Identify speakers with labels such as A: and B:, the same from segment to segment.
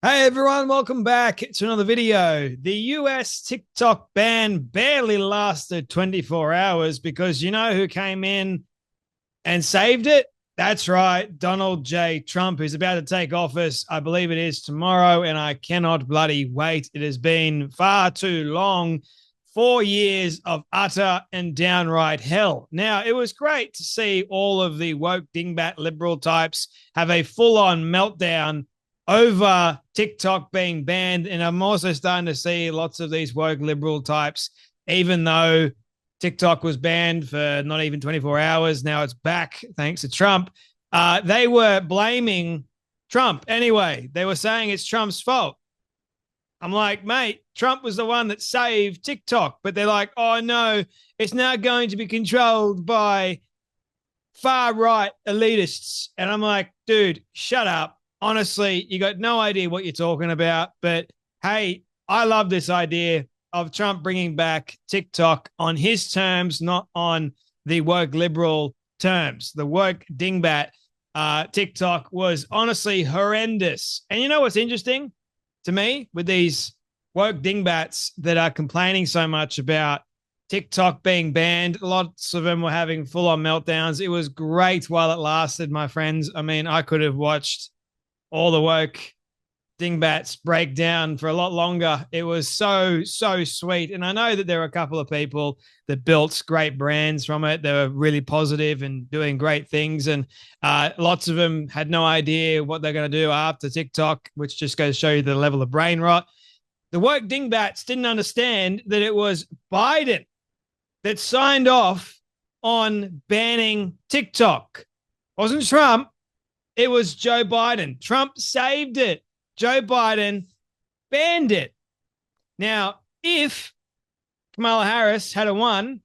A: Hey everyone, welcome back to another video. The US TikTok ban barely lasted 24 hours because you know who came in and saved it? That's right, Donald J. Trump, who's about to take office. I believe it is tomorrow, and I cannot bloody wait. It has been far too long. 4 years of utter and downright hell. Now, it was great to see all of the woke dingbat liberal types have a full on meltdown over TikTok being banned. And I'm also starting to see lots of these woke liberal types, even though TikTok was banned for not even 24 hours. Now it's back thanks to Trump. They were blaming Trump anyway. They were saying it's Trump's fault. I'm like, mate, Trump was the one that saved TikTok. But they're like, oh, no, it's now going to be controlled by far right elitists. And I'm like, dude, shut up. Honestly, you got no idea what you're talking about. But hey, I love this idea of Trump bringing back TikTok on his terms, not on the woke liberal terms. The woke dingbat TikTok was honestly horrendous. And you know what's interesting to me with these woke dingbats that are complaining so much about TikTok being banned? Lots of them were having full-on meltdowns. It was great while it lasted, my friends. I mean, I could have watched all the woke dingbats break down for a lot longer. It was so sweet. And I know that there were a couple of people that built great brands from it. They were really positive and doing great things. And lots of them had no idea what they're going to do after TikTok, which just goes to show you the level of brain rot. The woke dingbats didn't understand that it was Biden that signed off on banning TikTok. It wasn't Trump. It was Joe Biden. Trump saved it. Joe Biden banned it. Now, if Kamala Harris had won,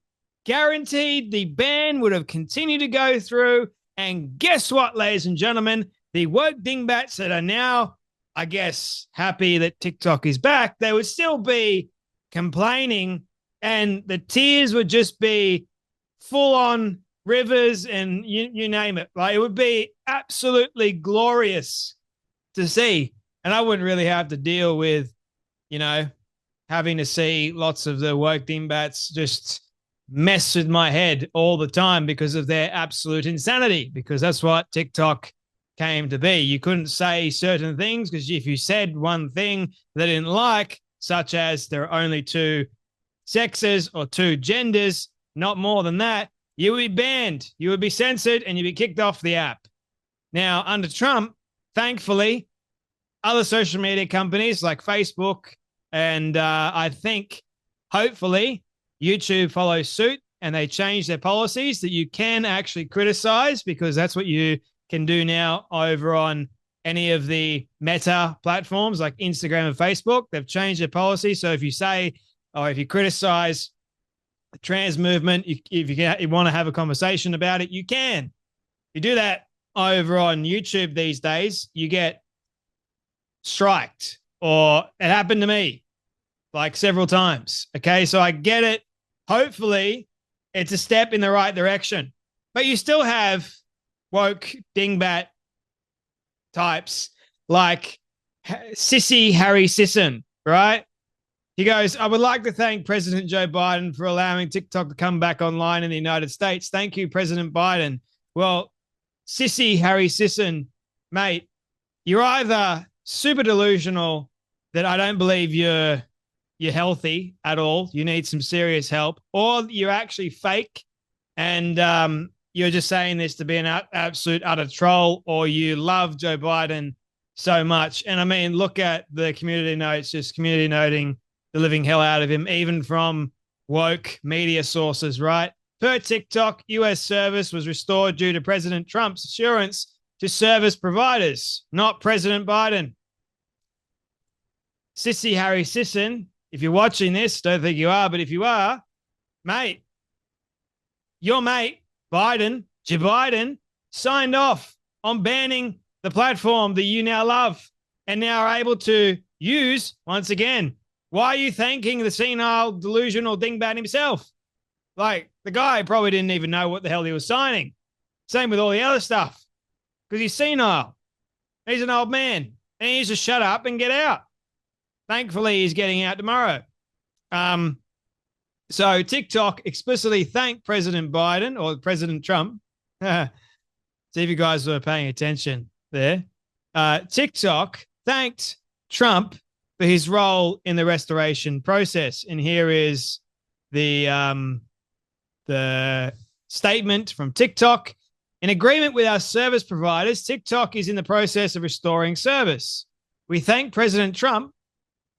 A: guaranteed the ban would have continued to go through. And guess what, ladies and gentlemen? The woke dingbats that are now, I guess, happy that TikTok is back, they would still be complaining, and the tears would just be full on rivers and you name it. Like, it would be absolutely glorious to see. And I wouldn't really have to deal with, having to see lots of the woke dingbats just mess with my head all the time because of their absolute insanity, because that's what TikTok came to be. You couldn't say certain things because if you said one thing they didn't like, such as there are only two sexes or two genders, not more than that, you would be banned, you would be censored, and you'd be kicked off the app. Now, under Trump, thankfully, other social media companies like Facebook and I think hopefully YouTube follows suit, and they change their policies that you can actually criticize, because that's what you can do now over on any of the meta platforms like Instagram and Facebook. They've changed their policy. So if you say, or if you criticize the trans movement, if you want to have a conversation about it, you can. You do that over on YouTube these days, you get striked, or it happened to me like several times. Okay, so I get it. Hopefully it's a step in the right direction, but you still have woke dingbat types like Sissy Harry Sisson, right? He goes, I would like to thank President Joe Biden for allowing TikTok to come back online in the United States. Thank you, President Biden. Well, Sissy Harry Sisson, mate, you're either super delusional that I don't believe you're healthy at all, you need some serious help, or you're actually fake and you're just saying this to be an absolute utter troll, or you love Joe Biden so much. And I mean, look at the community notes, just community noting the living hell out of him, even from woke media sources, right? Per TikTok, US service was restored due to President Trump's assurance to service providers, not President Biden. Sissy Harry Sisson, if you're watching this, don't think you are, but if you are, mate, your mate, Biden, Joe Biden, signed off on banning the platform that you now love and now are able to use once again. Why are you thanking the senile, delusional dingbat himself? Like, the guy probably didn't even know what the hell he was signing. Same with all the other stuff, because he's senile. He's an old man. and he needs to shut up and get out. Thankfully, he's getting out tomorrow. So TikTok explicitly thanked President Biden or President Trump. See if you guys were paying attention there. TikTok thanked Trump for his role in the restoration process. And here is the statement from TikTok. In agreement with our service providers, TikTok is in the process of restoring service. We thank President Trump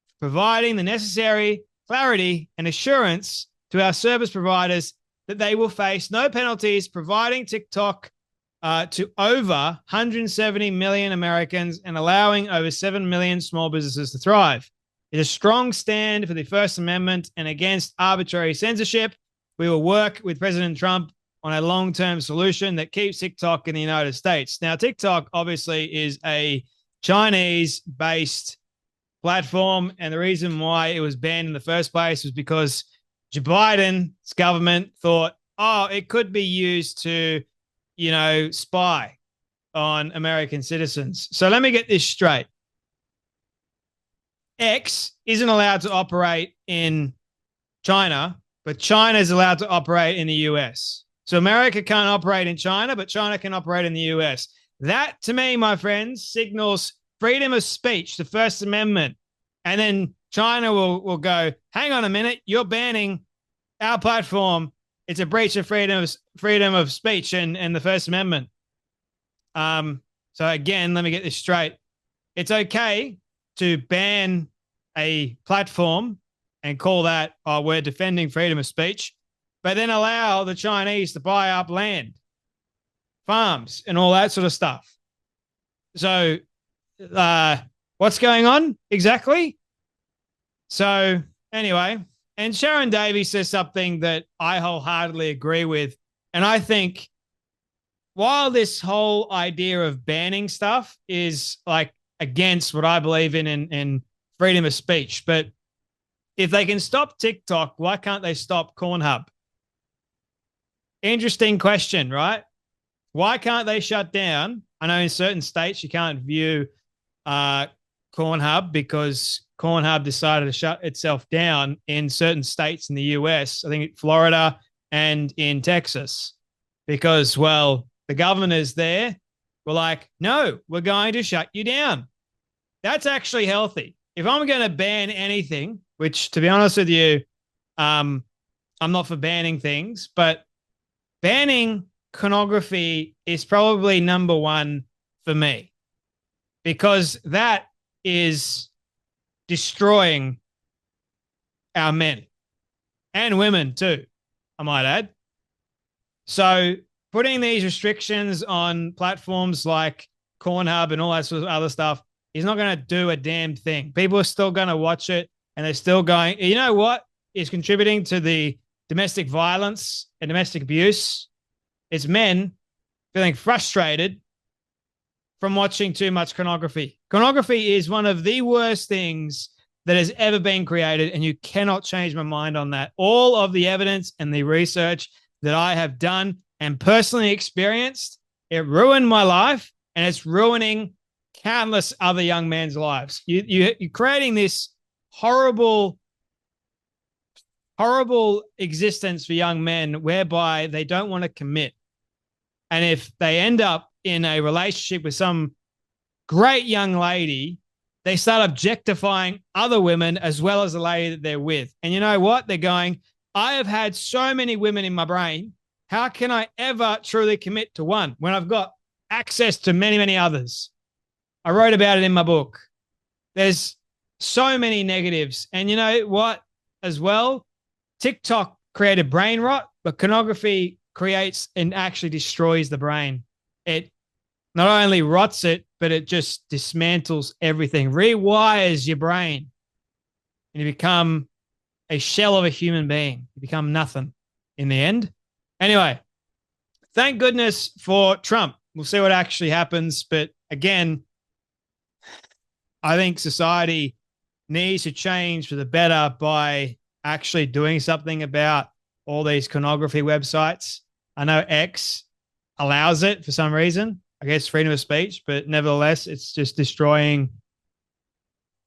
A: for providing the necessary clarity and assurance to our service providers that they will face no penalties, providing TikTok to over 170 million Americans and allowing over 7 million small businesses to thrive. It is a strong stand for the First Amendment and against arbitrary censorship. We will work with President Trump on a long-term solution that keeps TikTok in the United States. Now, TikTok obviously is a Chinese-based platform, and the reason why it was banned in the first place was because Joe Biden's government thought, oh, it could be used to, spy on American citizens. So let me get this straight. X isn't allowed to operate in China, but China is allowed to operate in the US. So America can't operate in China, but China can operate in the US. That, to me, my friends, signals freedom of speech, the First Amendment. And then China will go, hang on a minute, you're banning our platform. It's a breach of freedom of speech and the First Amendment. So again, let me get this straight. It's okay to ban a platform and call that, oh, we're defending freedom of speech, but then allow the Chinese to buy up land, farms, and all that sort of stuff. So what's going on exactly? So anyway, and Sharon Davies says something that I wholeheartedly agree with. And I think while this whole idea of banning stuff is like against what I believe in freedom of speech, but if they can stop TikTok, why can't they stop Pornhub? Interesting question, right? Why can't they shut down? I know in certain states you can't view Pornhub because Pornhub decided to shut itself down in certain states in the US, I think Florida and in Texas, because, well, the governors there were like, no, we're going to shut you down. That's actually healthy. If I'm going to ban anything, which, to be honest with you, I'm not for banning things, but banning pornography is probably number one for me, because that is destroying our men and women too, I might add. So putting these restrictions on platforms like Pornhub and all that sort of other stuff is not going to do a damn thing. People are still going to watch it, and they're still going, you know what is contributing to the domestic violence and domestic abuse? It's men feeling frustrated from watching too much pornography. Pornography is one of the worst things that has ever been created, and you cannot change my mind on that. All of the evidence and the research that I have done and personally experienced, it ruined my life, and it's ruining countless other young men's lives. You're creating this horrible existence for young men whereby they don't want to commit. And if they end up in a relationship with some great young lady, they start objectifying other women as well as the lady that they're with. And you know what? They're going, I have had so many women in my brain. How can I ever truly commit to one when I've got access to many, many others? I wrote about it in my book. There's so many negatives. And you know what as well? TikTok created brain rot, but pornography creates and actually destroys the brain. It not only rots it, but it just dismantles everything, rewires your brain, and you become a shell of a human being. You become nothing in the end. Anyway, thank goodness for Trump. We'll see what actually happens. But again, I think society needs to change for the better by actually doing something about all these pornography websites. I know X allows it for some reason. I guess freedom of speech, but nevertheless, it's just destroying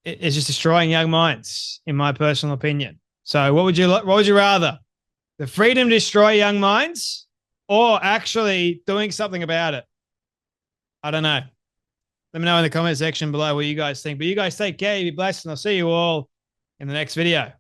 A: It's just destroying young minds, in my personal opinion. So what would you rather? The freedom to destroy young minds or actually doing something about it? I don't know. Let me know in the comment section below what you guys think. But you guys take care, be blessed, and I'll see you all in the next video.